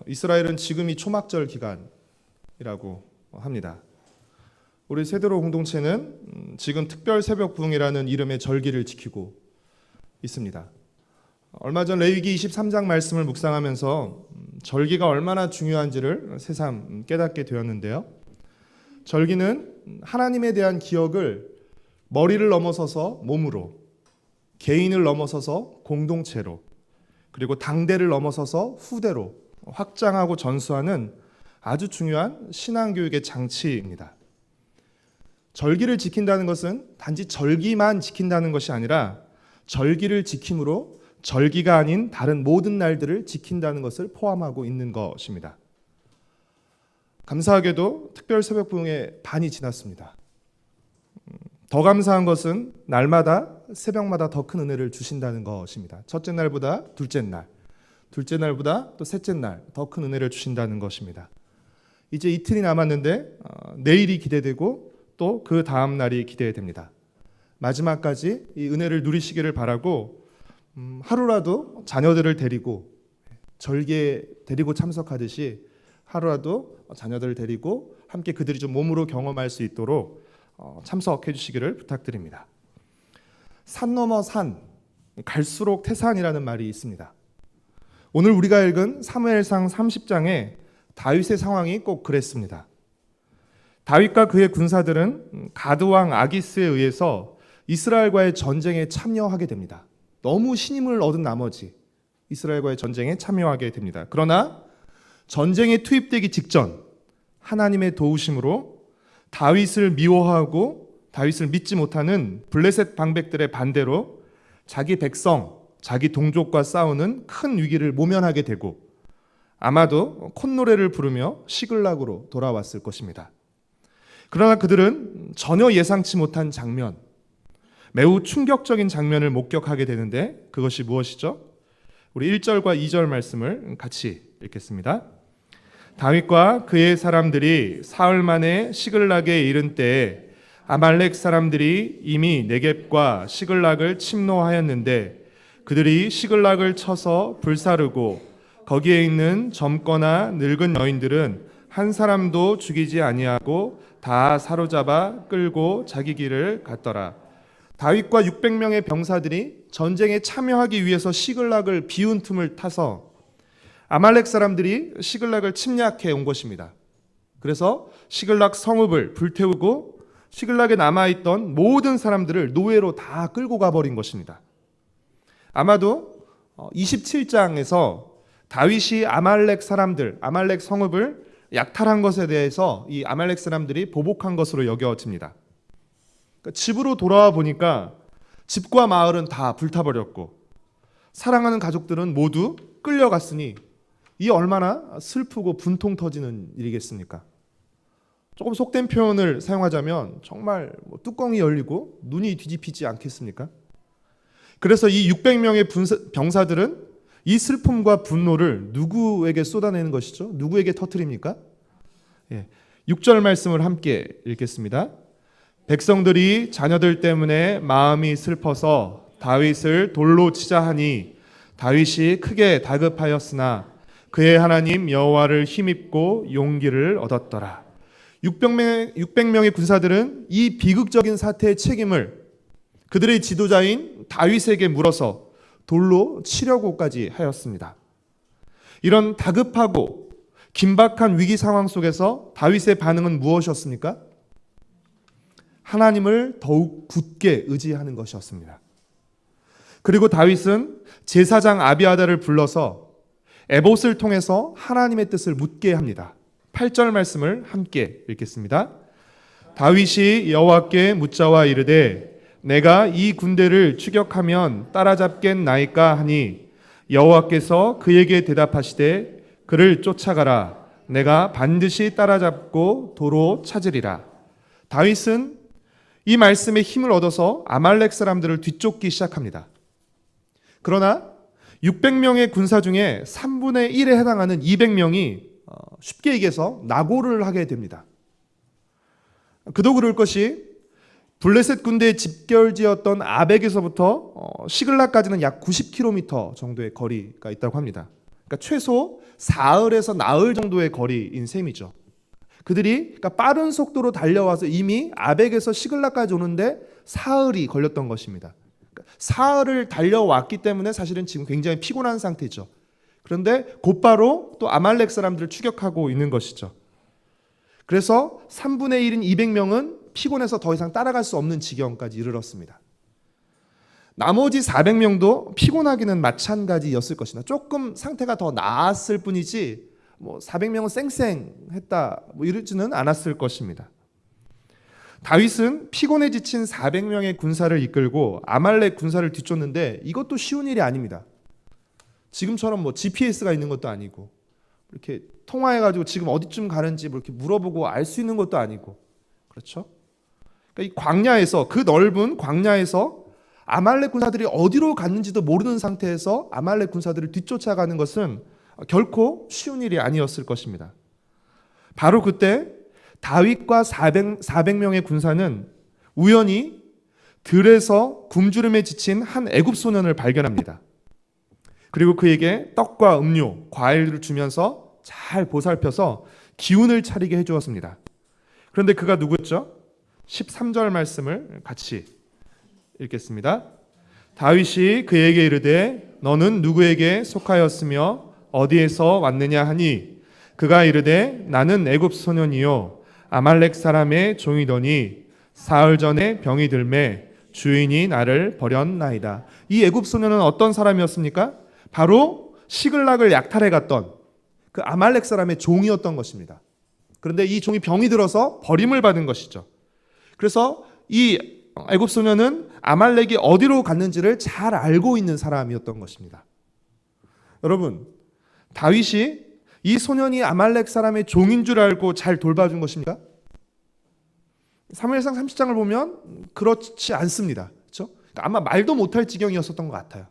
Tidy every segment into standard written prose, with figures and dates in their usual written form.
이스라엘은 지금이 초막절 기간이라고 합니다. 우리 세드로 공동체는 지금 특별 새벽 부흥이라는 이름의 절기를 지키고 있습니다. 얼마 전 레위기 23장 말씀을 묵상하면서 절기가 얼마나 중요한지를 새삼 깨닫게 되었는데요. 절기는 하나님에 대한 기억을 머리를 넘어서서 몸으로, 개인을 넘어서서 공동체로, 그리고 당대를 넘어서서 후대로 확장하고 전수하는 아주 중요한 신앙교육의 장치입니다. 절기를 지킨다는 것은 단지 절기만 지킨다는 것이 아니라 절기를 지킴으로 절기가 아닌 다른 모든 날들을 지킨다는 것을 포함하고 있는 것입니다. 감사하게도 특별 새벽 부흥의 반이 지났습니다. 더 감사한 것은 날마다 새벽마다 더 큰 은혜를 주신다는 것입니다. 첫째 날보다 둘째 날, 둘째 날보다 또 셋째 날 더 큰 은혜를 주신다는 것입니다. 이제 이틀이 남았는데 내일이 기대되고 또 그 다음 날이 기대됩니다. 마지막까지 이 은혜를 누리시기를 바라고 하루라도 자녀들을 데리고 절기에 데리고 참석하듯이 하루라도 자녀들을 데리고 함께 그들이 좀 몸으로 경험할 수 있도록 참석해 주시기를 부탁드립니다. 산 넘어 산, 갈수록 태산이라는 말이 있습니다. 오늘 우리가 읽은 사무엘상 30장에 다윗의 상황이 꼭 그랬습니다. 다윗과 그의 군사들은 가드왕 아기스에 의해서 이스라엘과의 전쟁에 참여하게 됩니다. 너무 신임을 얻은 나머지 이스라엘과의 전쟁에 참여하게 됩니다. 그러나 전쟁에 투입되기 직전 하나님의 도우심으로 다윗을 미워하고 다윗을 믿지 못하는 블레셋 방백들의 반대로 자기 백성, 자기 동족과 싸우는 큰 위기를 모면하게 되고 아마도 콧노래를 부르며 시글락으로 돌아왔을 것입니다. 그러나 그들은 전혀 예상치 못한 장면, 매우 충격적인 장면을 목격하게 되는데 그것이 무엇이죠? 우리 1절과 2절 말씀을 같이 읽겠습니다. 다윗과 그의 사람들이 사흘 만에 시글락에 이른 때에 아말렉 사람들이 이미 네겝과 시글락을 침노하였는데 그들이 시글락을 쳐서 불사르고 거기에 있는 젊거나 늙은 여인들은 한 사람도 죽이지 아니하고 다 사로잡아 끌고 자기 길을 갔더라. 다윗과 600명의 병사들이 전쟁에 참여하기 위해서 시글락을 비운 틈을 타서 아말렉 사람들이 시글락을 침략해 온 것입니다. 그래서 시글락 성읍을 불태우고 시글락에 남아있던 모든 사람들을 노예로 다 끌고 가버린 것입니다. 아마도 27장에서 다윗이 아말렉 사람들, 아말렉 성읍을 약탈한 것에 대해서 이 아말렉 사람들이 보복한 것으로 여겨집니다. 그러니까 집으로 돌아와 보니까 집과 마을은 다 불타버렸고 사랑하는 가족들은 모두 끌려갔으니 이 얼마나 슬프고 분통 터지는 일이겠습니까? 조금 속된 표현을 사용하자면 정말 뚜껑이 열리고 눈이 뒤집히지 않겠습니까? 그래서 이 600명의 병사들은 이 슬픔과 분노를 누구에게 쏟아내는 것이죠? 누구에게 터뜨립니까? 6절 말씀을 함께 읽겠습니다. 백성들이 자녀들 때문에 마음이 슬퍼서 다윗을 돌로 치자 하니 다윗이 크게 다급하였으나 그의 하나님 여호와를 힘입고 용기를 얻었더라. 600명의 군사들은 이 비극적인 사태의 책임을 그들의 지도자인 다윗에게 물어서 돌로 치려고까지 하였습니다. 이런 다급하고 긴박한 위기 상황 속에서 다윗의 반응은 무엇이었습니까? 하나님을 더욱 굳게 의지하는 것이었습니다. 그리고 다윗은 제사장 아비아달을 불러서 에봇을 통해서 하나님의 뜻을 묻게 합니다. 8절 말씀을 함께 읽겠습니다. 다윗이 여호와께 묻자와 이르되 내가 이 군대를 추격하면 따라잡겠나이까 하니 여호와께서 그에게 대답하시되 그를 쫓아가라. 내가 반드시 따라잡고 도로 찾으리라. 다윗은 이 말씀에 힘을 얻어서 아말렉 사람들을 뒤쫓기 시작합니다. 그러나 600명의 군사 중에 3분의 1에 해당하는 200명이 쉽게 얘기해서 낙오를 하게 됩니다. 그도 그럴 것이 블레셋 군대의 집결지였던 아벡에서부터 시글락까지는 약 90km 정도의 거리가 있다고 합니다. 그러니까 최소 사흘에서 나흘 정도의 거리인 셈이죠. 그들이 그러니까 빠른 속도로 달려와서 이미 아벡에서 시글락까지 오는데 사흘이 걸렸던 것입니다. 그러니까 사흘을 달려왔기 때문에 사실은 지금 굉장히 피곤한 상태죠. 그런데 곧바로 또 아말렉 사람들을 추격하고 있는 것이죠. 그래서 3분의 1인 200명은 피곤해서 더 이상 따라갈 수 없는 지경까지 이르렀습니다. 나머지 400명도 피곤하기는 마찬가지였을 것이다. 조금 상태가 더 나았을 뿐이지 400명은 쌩쌩했다 이러지는 않았을 것입니다. 다윗은 피곤해 지친 400명의 군사를 이끌고 아말렉 군사를 뒤쫓는데 이것도 쉬운 일이 아닙니다. 지금처럼 GPS가 있는 것도 아니고 이렇게 통화해가지고 지금 어디쯤 가는지 이렇게 물어보고 알 수 있는 것도 아니고 그렇죠? 그러니까 이 광야에서 그 넓은 광야에서 아말렉 군사들이 어디로 갔는지도 모르는 상태에서 아말렉 군사들을 뒤쫓아가는 것은 결코 쉬운 일이 아니었을 것입니다. 바로 그때 다윗과 400명의 군사는 우연히 들에서 굶주림에 지친 한 애굽 소년을 발견합니다. 그리고 그에게 떡과 음료, 과일을 주면서 잘 보살펴서 기운을 차리게 해주었습니다. 그런데 그가 누구였죠? 13절 말씀을 같이 읽겠습니다. 다윗이 그에게 이르되 너는 누구에게 속하였으며 어디에서 왔느냐 하니 그가 이르되 나는 애굽 소년이요 아말렉 사람의 종이더니 사흘 전에 병이 들매 주인이 나를 버렸나이다. 이 애굽 소년은 어떤 사람이었습니까? 바로 시글락을 약탈해 갔던 그 아말렉 사람의 종이었던 것입니다. 그런데 이 종이 병이 들어서 버림을 받은 것이죠. 그래서 이 애굽 소년은 아말렉이 어디로 갔는지를 잘 알고 있는 사람이었던 것입니다. 여러분, 다윗이 이 소년이 아말렉 사람의 종인 줄 알고 잘 돌봐준 것입니까? 사무엘상 30장을 보면 그렇지 않습니다. 그렇죠? 그러니까 아마 말도 못할 지경이었었던 것 같아요.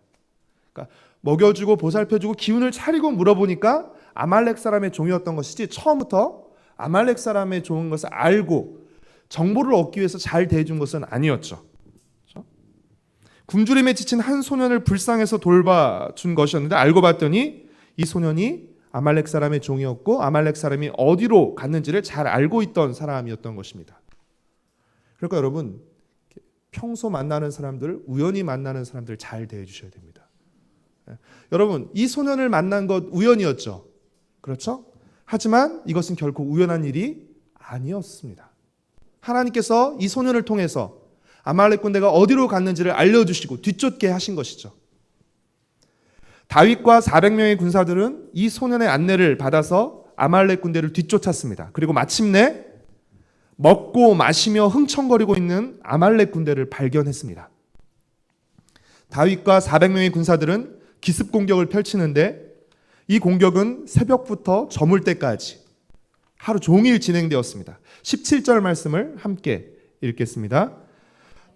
그러니까 먹여주고 보살펴주고 기운을 차리고 물어보니까 아말렉 사람의 종이었던 것이지 처음부터 아말렉 사람의 종인 것을 알고 정보를 얻기 위해서 잘 대해준 것은 아니었죠. 그렇죠? 굶주림에 지친 한 소년을 불쌍해서 돌봐준 것이었는데 알고 봤더니 이 소년이 아말렉 사람의 종이었고 아말렉 사람이 어디로 갔는지를 잘 알고 있던 사람이었던 것입니다. 그러니까 여러분 평소 만나는 사람들, 우연히 만나는 사람들 잘 대해 주셔야 됩니다. 여러분 이 소년을 만난 것 우연이었죠. 그렇죠? 하지만 이것은 결코 우연한 일이 아니었습니다. 하나님께서 이 소년을 통해서 아말렉 군대가 어디로 갔는지를 알려주시고 뒤쫓게 하신 것이죠. 다윗과 400명의 군사들은 이 소년의 안내를 받아서 아말렉 군대를 뒤쫓았습니다. 그리고 마침내 먹고 마시며 흥청거리고 있는 아말렉 군대를 발견했습니다. 다윗과 400명의 군사들은 기습 공격을 펼치는데 이 공격은 새벽부터 저물 때까지 하루 종일 진행되었습니다. 17절 말씀을 함께 읽겠습니다.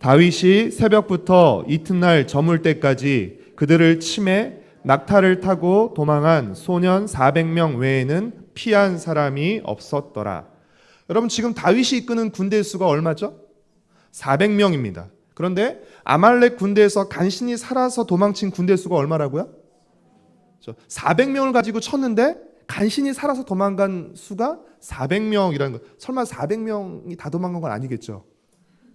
다윗이 새벽부터 이튿날 저물 때까지 그들을 치매 낙타를 타고 도망한 소년 400명 외에는 피한 사람이 없었더라. 여러분 지금 다윗이 이끄는 군대 수가 얼마죠? 400명입니다. 그런데 아말렉 군대에서 간신히 살아서 도망친 군대 수가 얼마라고요? 400명을 가지고 쳤는데 간신히 살아서 도망간 수가 400명이라는 것. 설마 400명이 다 도망간 건 아니겠죠?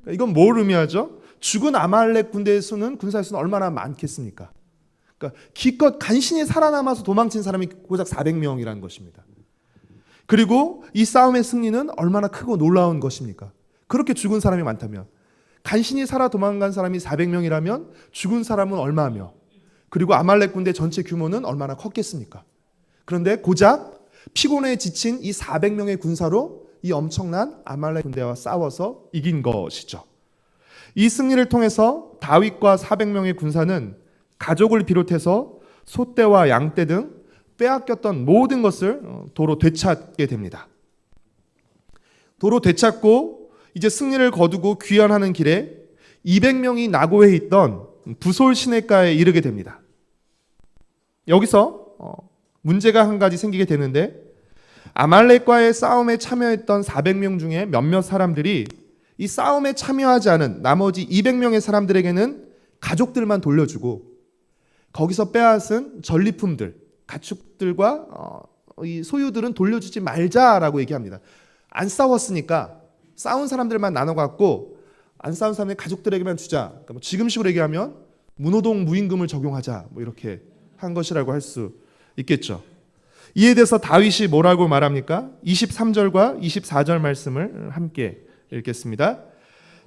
이건 뭘 의미하죠? 죽은 아말렉 군대의 수는 군사의 수는 얼마나 많겠습니까? 그러니까 기껏 간신히 살아남아서 도망친 사람이 고작 400명이라는 것입니다. 그리고 이 싸움의 승리는 얼마나 크고 놀라운 것입니까? 그렇게 죽은 사람이 많다면 간신히 살아 도망간 사람이 400명이라면 죽은 사람은 얼마며 그리고 아말렉 군대 전체 규모는 얼마나 컸겠습니까? 그런데 고작 피곤해 지친 이 400명의 군사로 이 엄청난 아말렉 군대와 싸워서 이긴 것이죠. 이 승리를 통해서 다윗과 400명의 군사는 가족을 비롯해서 소떼와 양떼 등 빼앗겼던 모든 것을 도로 되찾게 됩니다. 도로 되찾고 이제 승리를 거두고 귀환하는 길에 200명이 나고에 있던 부솔 시내가에 이르게 됩니다. 여기서 문제가 한 가지 생기게 되는데 아말렉과의 싸움에 참여했던 400명 중에 몇몇 사람들이 이 싸움에 참여하지 않은 나머지 200명의 사람들에게는 가족들만 돌려주고 거기서 빼앗은 전리품들, 가축들과 이 소유들은 돌려주지 말자라고 얘기합니다. 안 싸웠으니까 싸운 사람들만 나눠 갖고 안 싸운 사람의 가족들에게만 주자. 그러니까 뭐 지금식으로 얘기하면 무노동 무임금을 적용하자. 뭐 이렇게 한 것이라고 할 수 있겠죠. 이에 대해서 다윗이 뭐라고 말합니까? 23절과 24절 말씀을 함께 읽겠습니다.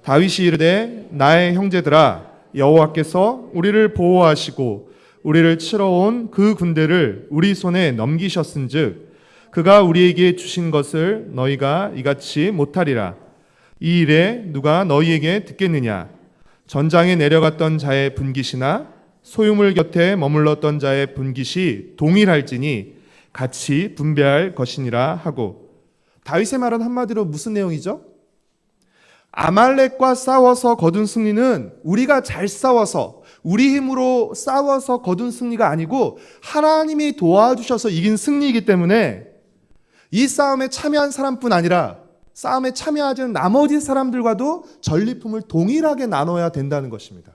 다윗이 이르되 나의 형제들아 여호와께서 우리를 보호하시고 우리를 치러 온 그 군대를 우리 손에 넘기셨은즉 그가 우리에게 주신 것을 너희가 이같이 못하리라. 이 일에 누가 너희에게 듣겠느냐? 전장에 내려갔던 자의 분깃이나 소유물 곁에 머물렀던 자의 분깃이 동일할지니 같이 분배할 것이니라 하고. 다윗의 말은 한마디로 무슨 내용이죠? 아말렉과 싸워서 거둔 승리는 우리가 잘 싸워서 우리 힘으로 싸워서 거둔 승리가 아니고 하나님이 도와주셔서 이긴 승리이기 때문에 이 싸움에 참여한 사람뿐 아니라 싸움에 참여하지 않은 나머지 사람들과도 전리품을 동일하게 나눠야 된다는 것입니다.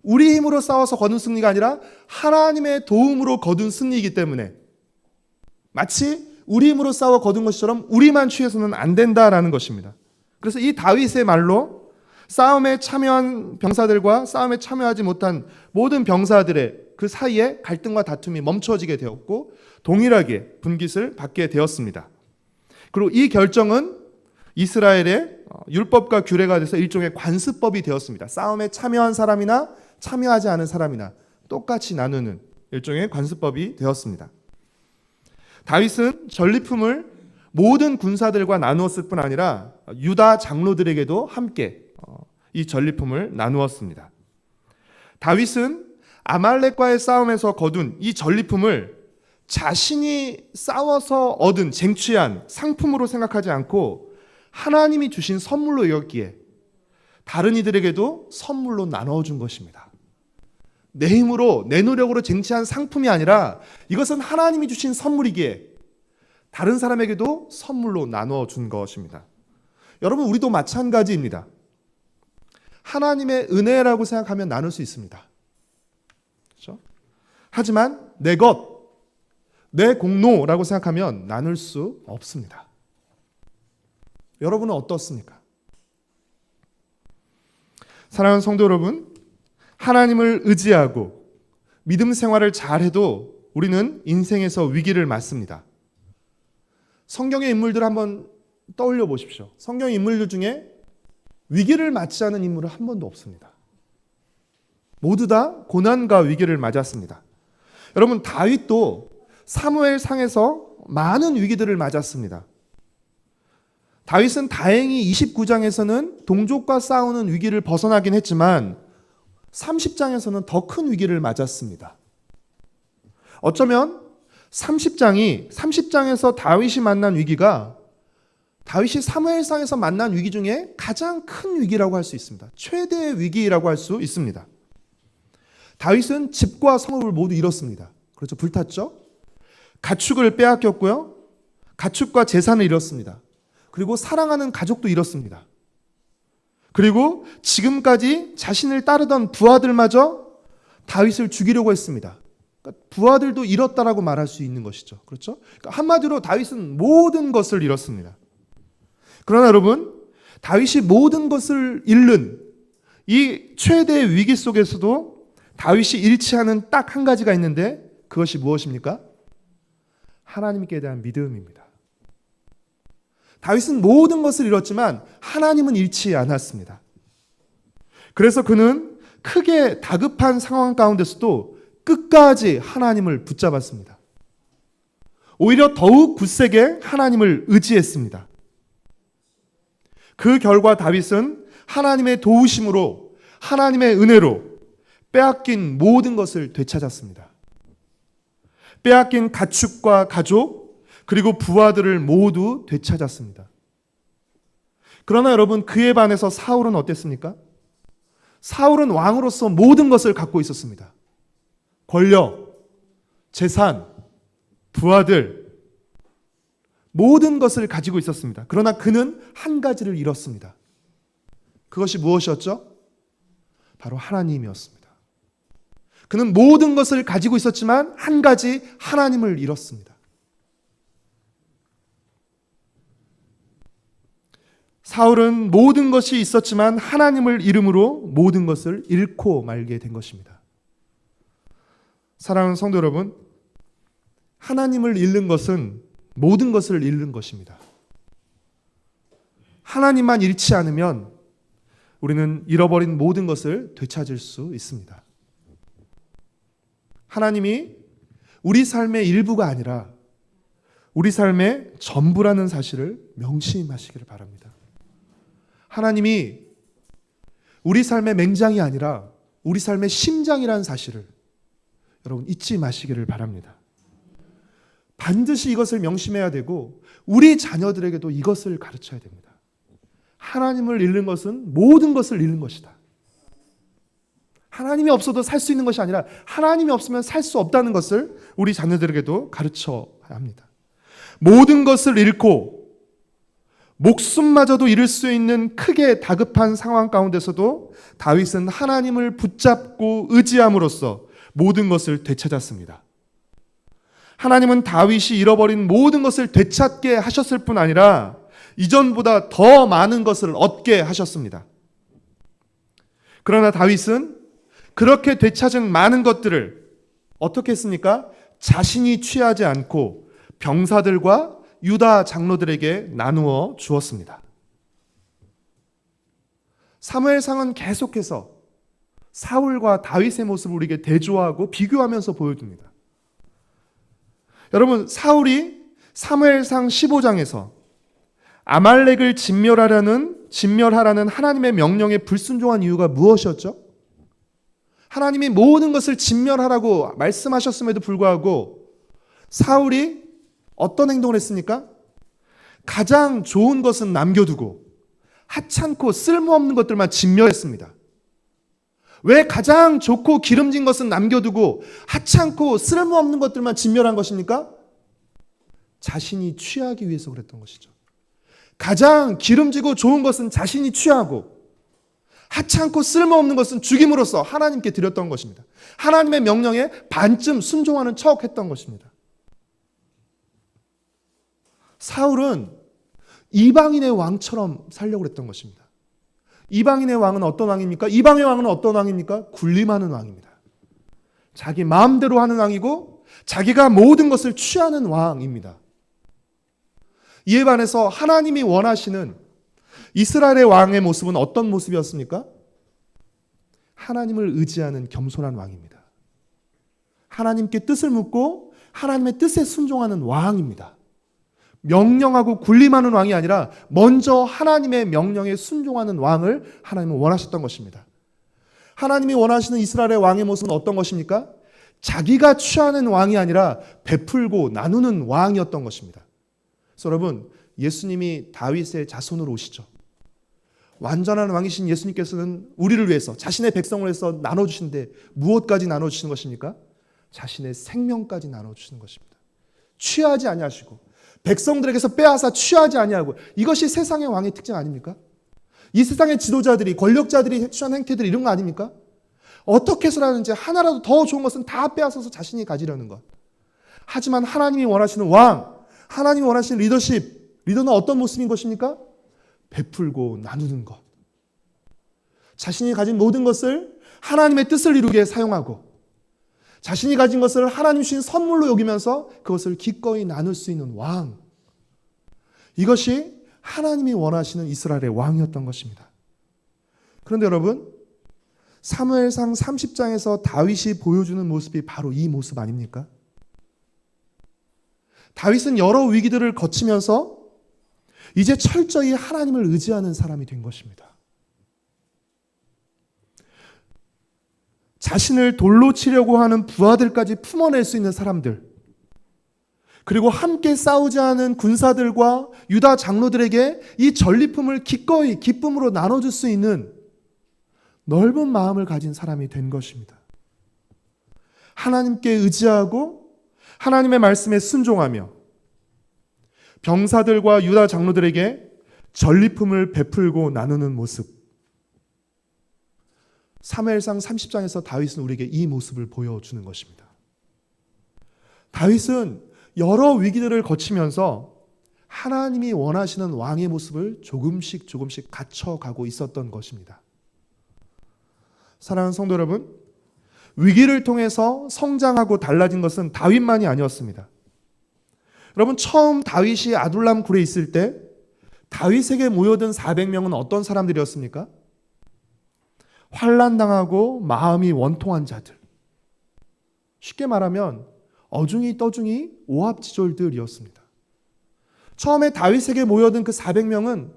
우리 힘으로 싸워서 거둔 승리가 아니라 하나님의 도움으로 거둔 승리이기 때문에 마치 우리 힘으로 싸워 거둔 것처럼 우리만 취해서는 안 된다라는 것입니다. 그래서 이 다윗의 말로 싸움에 참여한 병사들과 싸움에 참여하지 못한 모든 병사들의 그 사이에 갈등과 다툼이 멈춰지게 되었고 동일하게 분깃을 받게 되었습니다. 그리고 이 결정은 이스라엘의 율법과 규례가 돼서 일종의 관습법이 되었습니다. 싸움에 참여한 사람이나 참여하지 않은 사람이나 똑같이 나누는 일종의 관습법이 되었습니다. 다윗은 전리품을 모든 군사들과 나누었을 뿐 아니라 유다 장로들에게도 함께 이 전리품을 나누었습니다. 다윗은 아말렉과의 싸움에서 거둔 이 전리품을 자신이 싸워서 얻은 쟁취한 상품으로 생각하지 않고 하나님이 주신 선물로 여겼기에 다른 이들에게도 선물로 나눠준 것입니다. 내 힘으로 내 노력으로 쟁취한 상품이 아니라 이것은 하나님이 주신 선물이기에 다른 사람에게도 선물로 나눠준 것입니다. 여러분, 우리도 마찬가지입니다. 하나님의 은혜라고 생각하면 나눌 수 있습니다. 그렇죠? 하지만 내 것, 내 공로라고 생각하면 나눌 수 없습니다. 여러분은 어떻습니까? 사랑하는 성도 여러분, 하나님을 의지하고 믿음 생활을 잘해도 우리는 인생에서 위기를 맞습니다. 성경의 인물들 한번 떠올려 보십시오. 성경 인물들 중에 위기를 맞지 않은 인물은 한 번도 없습니다. 모두 다 고난과 위기를 맞았습니다. 여러분, 다윗도 사무엘상에서 많은 위기들을 맞았습니다. 다윗은 다행히 29장에서는 동족과 싸우는 위기를 벗어나긴 했지만 30장에서는 더 큰 위기를 맞았습니다. 어쩌면 30장에서 다윗이 만난 위기가 다윗이 사무엘상에서 만난 위기 중에 가장 큰 위기라고 할 수 있습니다. 최대의 위기라고 할 수 있습니다. 다윗은 집과 성읍을 모두 잃었습니다. 그렇죠. 불탔죠. 가축을 빼앗겼고요. 가축과 재산을 잃었습니다. 그리고 사랑하는 가족도 잃었습니다. 그리고 지금까지 자신을 따르던 부하들마저 다윗을 죽이려고 했습니다. 그러니까 부하들도 잃었다라고 말할 수 있는 것이죠. 그렇죠? 그러니까 한마디로 다윗은 모든 것을 잃었습니다. 그러나 여러분, 다윗이 모든 것을 잃는 이 최대의 위기 속에서도 다윗이 잃지 않은 딱 한 가지가 있는데 그것이 무엇입니까? 하나님께 대한 믿음입니다. 다윗은 모든 것을 잃었지만 하나님은 잃지 않았습니다. 그래서 그는 크게 다급한 상황 가운데서도 끝까지 하나님을 붙잡았습니다. 오히려 더욱 굳세게 하나님을 의지했습니다. 그 결과 다윗은 하나님의 도우심으로, 하나님의 은혜로 빼앗긴 모든 것을 되찾았습니다. 빼앗긴 가축과 가족, 그리고 부하들을 모두 되찾았습니다. 그러나 여러분, 그에 반해서 사울은 어땠습니까? 사울은 왕으로서 모든 것을 갖고 있었습니다. 권력, 재산, 부하들, 모든 것을 가지고 있었습니다. 그러나 그는 한 가지를 잃었습니다. 그것이 무엇이었죠? 바로 하나님이었습니다. 그는 모든 것을 가지고 있었지만 한 가지 하나님을 잃었습니다. 사울은 모든 것이 있었지만 하나님을 잃음으로 모든 것을 잃고 말게 된 것입니다. 사랑하는 성도 여러분, 하나님을 잃는 것은 모든 것을 잃는 것입니다. 하나님만 잃지 않으면 우리는 잃어버린 모든 것을 되찾을 수 있습니다. 하나님이 우리 삶의 일부가 아니라 우리 삶의 전부라는 사실을 명심하시기를 바랍니다. 하나님이 우리 삶의 맹장이 아니라 우리 삶의 심장이라는 사실을 여러분 잊지 마시기를 바랍니다. 반드시 이것을 명심해야 되고 우리 자녀들에게도 이것을 가르쳐야 됩니다. 하나님을 잃는 것은 모든 것을 잃는 것이다. 하나님이 없어도 살 수 있는 것이 아니라 하나님이 없으면 살 수 없다는 것을 우리 자녀들에게도 가르쳐야 합니다. 모든 것을 잃고 목숨마저도 잃을 수 있는 크게 다급한 상황 가운데서도 다윗은 하나님을 붙잡고 의지함으로써 모든 것을 되찾았습니다. 하나님은 다윗이 잃어버린 모든 것을 되찾게 하셨을 뿐 아니라 이전보다 더 많은 것을 얻게 하셨습니다. 그러나 다윗은 그렇게 되찾은 많은 것들을 어떻게 했습니까? 자신이 취하지 않고 병사들과 유다 장로들에게 나누어 주었습니다. 사무엘상은 계속해서 사울과 다윗의 모습을 우리에게 대조하고 비교하면서 보여줍니다. 여러분, 사울이 사무엘상 15장에서 아말렉을 진멸하라는 하나님의 명령에 불순종한 이유가 무엇이었죠? 하나님이 모든 것을 진멸하라고 말씀하셨음에도 불구하고 사울이 어떤 행동을 했습니까? 가장 좋은 것은 남겨두고 하찮고 쓸모없는 것들만 진멸했습니다. 왜 가장 좋고 기름진 것은 남겨두고 하찮고 쓸모없는 것들만 진멸한 것입니까? 자신이 취하기 위해서 그랬던 것이죠. 가장 기름지고 좋은 것은 자신이 취하고 하찮고 쓸모없는 것은 죽임으로써 하나님께 드렸던 것입니다. 하나님의 명령에 반쯤 순종하는 척 했던 것입니다. 사울은 이방인의 왕처럼 살려고 했던 것입니다. 이방인의 왕은 어떤 왕입니까? 이방의 왕은 어떤 왕입니까? 군림하는 왕입니다. 자기 마음대로 하는 왕이고 자기가 모든 것을 취하는 왕입니다. 이에 반해서 하나님이 원하시는 이스라엘의 왕의 모습은 어떤 모습이었습니까? 하나님을 의지하는 겸손한 왕입니다. 하나님께 뜻을 묻고 하나님의 뜻에 순종하는 왕입니다. 명령하고 군림하는 왕이 아니라 먼저 하나님의 명령에 순종하는 왕을 하나님은 원하셨던 것입니다. 하나님이 원하시는 이스라엘의 왕의 모습은 어떤 것입니까? 자기가 취하는 왕이 아니라 베풀고 나누는 왕이었던 것입니다. 그래서 여러분, 예수님이 다윗의 자손으로 오시죠. 완전한 왕이신 예수님께서는 우리를 위해서 자신의 백성을 위해서 나눠주신데 무엇까지 나눠주시는 것입니까? 자신의 생명까지 나눠주시는 것입니다. 취하지 아니하시고 백성들에게서 빼앗아 취하지 아니하고, 이것이 세상의 왕의 특징 아닙니까? 이 세상의 지도자들이, 권력자들이 취한 행태들 이런 거 아닙니까? 어떻게 해서라든지 하나라도 더 좋은 것은 다 빼앗아서 자신이 가지려는 것. 하지만 하나님이 원하시는 왕, 하나님이 원하시는 리더는 어떤 모습인 것입니까? 베풀고 나누는 것. 자신이 가진 모든 것을 하나님의 뜻을 이루게 사용하고 자신이 가진 것을 하나님 주신 선물로 여기면서 그것을 기꺼이 나눌 수 있는 왕. 이것이 하나님이 원하시는 이스라엘의 왕이었던 것입니다. 그런데 여러분, 사무엘상 30장에서 다윗이 보여주는 모습이 바로 이 모습 아닙니까? 다윗은 여러 위기들을 거치면서 이제 철저히 하나님을 의지하는 사람이 된 것입니다. 자신을 돌로 치려고 하는 부하들까지 품어낼 수 있는 사람들, 그리고 함께 싸우지 않은 군사들과 유다 장로들에게 이 전리품을 기꺼이 기쁨으로 나눠줄 수 있는 넓은 마음을 가진 사람이 된 것입니다. 하나님께 의지하고 하나님의 말씀에 순종하며 병사들과 유다 장로들에게 전리품을 베풀고 나누는 모습. 사무엘상 30장에서 다윗은 우리에게 이 모습을 보여주는 것입니다. 다윗은 여러 위기들을 거치면서 하나님이 원하시는 왕의 모습을 조금씩 갖춰가고 있었던 것입니다. 사랑하는 성도 여러분, 위기를 통해서 성장하고 달라진 것은 다윗만이 아니었습니다. 여러분, 처음 다윗이 아둘람 굴에 있을 때 다윗에게 모여든 400명은 어떤 사람들이었습니까? 환난당하고 마음이 원통한 자들. 쉽게 말하면 어중이 떠중이 오합지졸들이었습니다. 처음에 다윗에게 모여든 그 400명은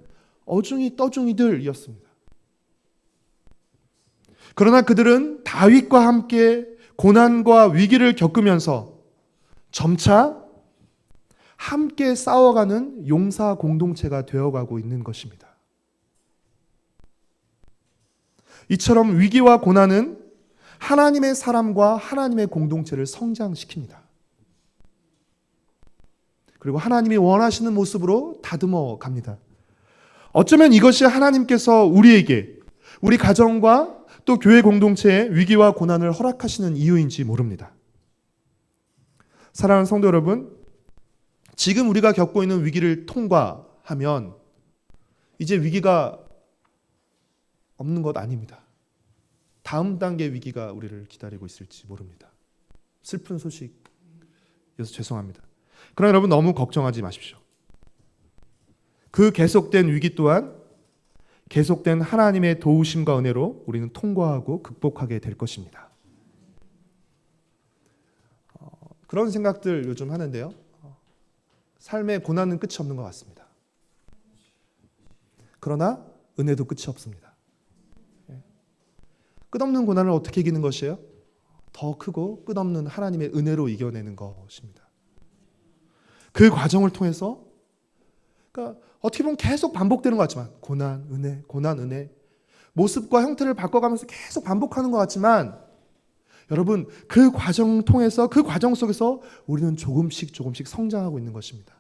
어중이 떠중이들이었습니다. 그러나 그들은 다윗과 함께 고난과 위기를 겪으면서 점차 함께 싸워가는 용사 공동체가 되어가고 있는 것입니다. 이처럼 위기와 고난은 하나님의 사람과 하나님의 공동체를 성장시킵니다. 그리고 하나님이 원하시는 모습으로 다듬어 갑니다. 어쩌면 이것이 하나님께서 우리에게, 우리 가정과 또 교회 공동체의 위기와 고난을 허락하시는 이유인지 모릅니다. 사랑하는 성도 여러분, 지금 우리가 겪고 있는 위기를 통과하면 이제 위기가 없는 것 아닙니다. 다음 단계 위기가 우리를 기다리고 있을지 모릅니다. 슬픈 소식이어서 죄송합니다. 그러나 여러분, 너무 걱정하지 마십시오. 그 계속된 위기 또한 계속된 하나님의 도우심과 은혜로 우리는 통과하고 극복하게 될 것입니다. 그런 생각들 요즘 하는데요. 삶의 고난은 끝이 없는 것 같습니다. 그러나 은혜도 끝이 없습니다. 끝없는 고난을 어떻게 이기는 것이에요? 더 크고 끝없는 하나님의 은혜로 이겨내는 것입니다. 그 과정을 통해서, 그러니까 어떻게 보면 계속 반복되는 것 같지만 고난, 은혜, 고난, 은혜, 모습과 형태를 바꿔가면서 계속 반복하는 것 같지만 여러분, 그 과정 통해서, 그 과정 속에서 우리는 조금씩 성장하고 있는 것입니다.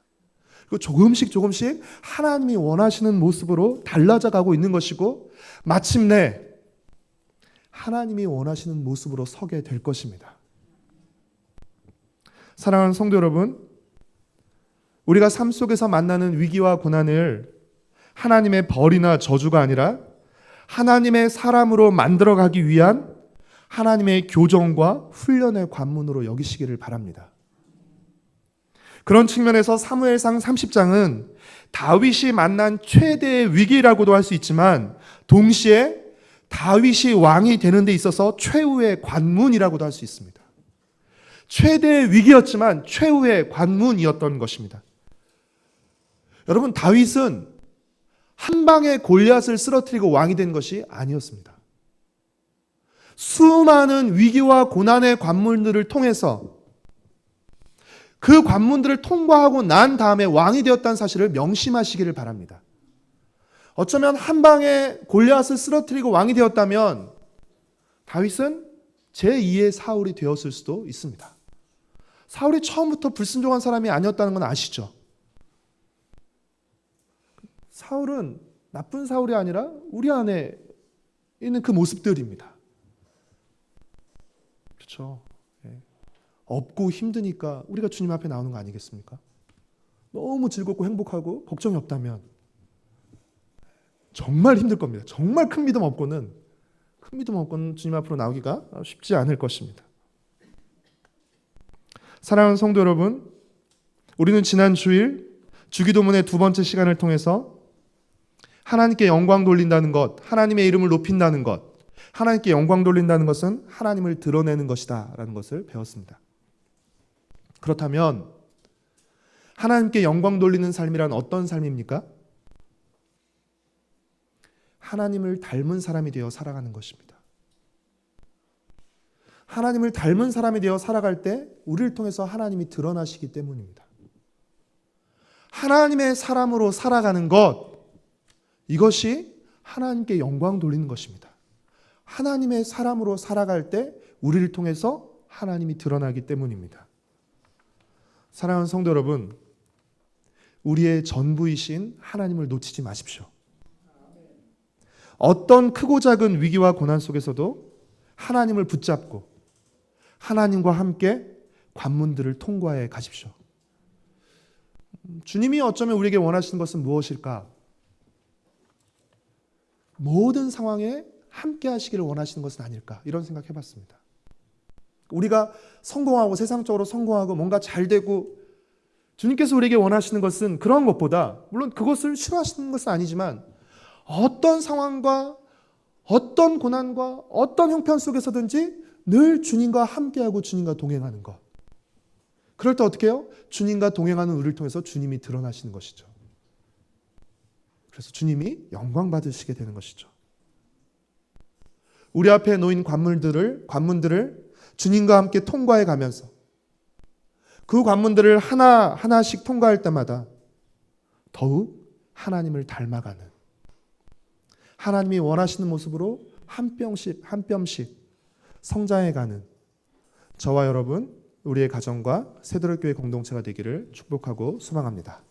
그리고 조금씩 하나님이 원하시는 모습으로 달라져 가고 있는 것이고 마침내 하나님이 원하시는 모습으로 서게 될 것입니다. 사랑하는 성도 여러분, 우리가 삶 속에서 만나는 위기와 고난을 하나님의 벌이나 저주가 아니라 하나님의 사람으로 만들어가기 위한 하나님의 교정과 훈련의 관문으로 여기시기를 바랍니다. 그런 측면에서 사무엘상 30장은 다윗이 만난 최대의 위기라고도 할 수 있지만 동시에 다윗이 왕이 되는 데 있어서 최후의 관문이라고도 할 수 있습니다. 최대의 위기였지만 최후의 관문이었던 것입니다. 여러분, 다윗은 한 방에 골리앗을 쓰러뜨리고 왕이 된 것이 아니었습니다. 수많은 위기와 고난의 관문들을 통해서 그 관문들을 통과하고 난 다음에 왕이 되었다는 사실을 명심하시기를 바랍니다. 어쩌면 한 방에 골리앗을 쓰러뜨리고 왕이 되었다면 다윗은 제2의 사울이 되었을 수도 있습니다. 사울이 처음부터 불순종한 사람이 아니었다는 건 아시죠? 사울은 나쁜 사울이 아니라 우리 안에 있는 그 모습들입니다. 그렇죠? 없고 힘드니까 우리가 주님 앞에 나오는 거 아니겠습니까? 너무 즐겁고 행복하고 걱정이 없다면 정말 힘들 겁니다. 정말 큰 믿음 없고는 주님 앞으로 나오기가 쉽지 않을 것입니다. 사랑하는 성도 여러분, 우리는 지난 주일 주기도문의 두 번째 시간을 통해서 하나님께 영광 돌린다는 것, 하나님의 이름을 높인다는 것, 하나님께 영광 돌린다는 것은 하나님을 드러내는 것이다 라는 것을 배웠습니다. 그렇다면 하나님께 영광 돌리는 삶이란 어떤 삶입니까? 하나님을 닮은 사람이 되어 살아가는 것입니다. 하나님을 닮은 사람이 되어 살아갈 때 우리를 통해서 하나님이 드러나시기 때문입니다. 하나님의 사람으로 살아가는 것, 이것이 하나님께 영광 돌리는 것입니다. 하나님의 사람으로 살아갈 때 우리를 통해서 하나님이 드러나기 때문입니다. 사랑하는 성도 여러분, 우리의 전부이신 하나님을 놓치지 마십시오. 어떤 크고 작은 위기와 고난 속에서도 하나님을 붙잡고 하나님과 함께 관문들을 통과해 가십시오. 주님이 어쩌면 우리에게 원하시는 것은 무엇일까? 모든 상황에 함께 하시기를 원하시는 것은 아닐까? 이런 생각 해봤습니다. 우리가 성공하고 세상적으로 성공하고 뭔가 잘 되고 주님께서 우리에게 원하시는 것은 그런 것보다, 물론 그것을 싫어하시는 것은 아니지만, 어떤 상황과 어떤 고난과 어떤 형편 속에서든지 늘 주님과 함께하고 주님과 동행하는 것. 그럴 때 어떻게 해요? 주님과 동행하는 우리를 통해서 주님이 드러나시는 것이죠. 그래서 주님이 영광 받으시게 되는 것이죠. 우리 앞에 놓인 관문들을 주님과 함께 통과해 가면서 그 관문들을 하나하나씩 통과할 때마다 더욱 하나님을 닮아가는, 하나님이 원하시는 모습으로 한 뼘씩 성장해가는 저와 여러분, 우리의 가정과 새도록교회 공동체가 되기를 축복하고 소망합니다.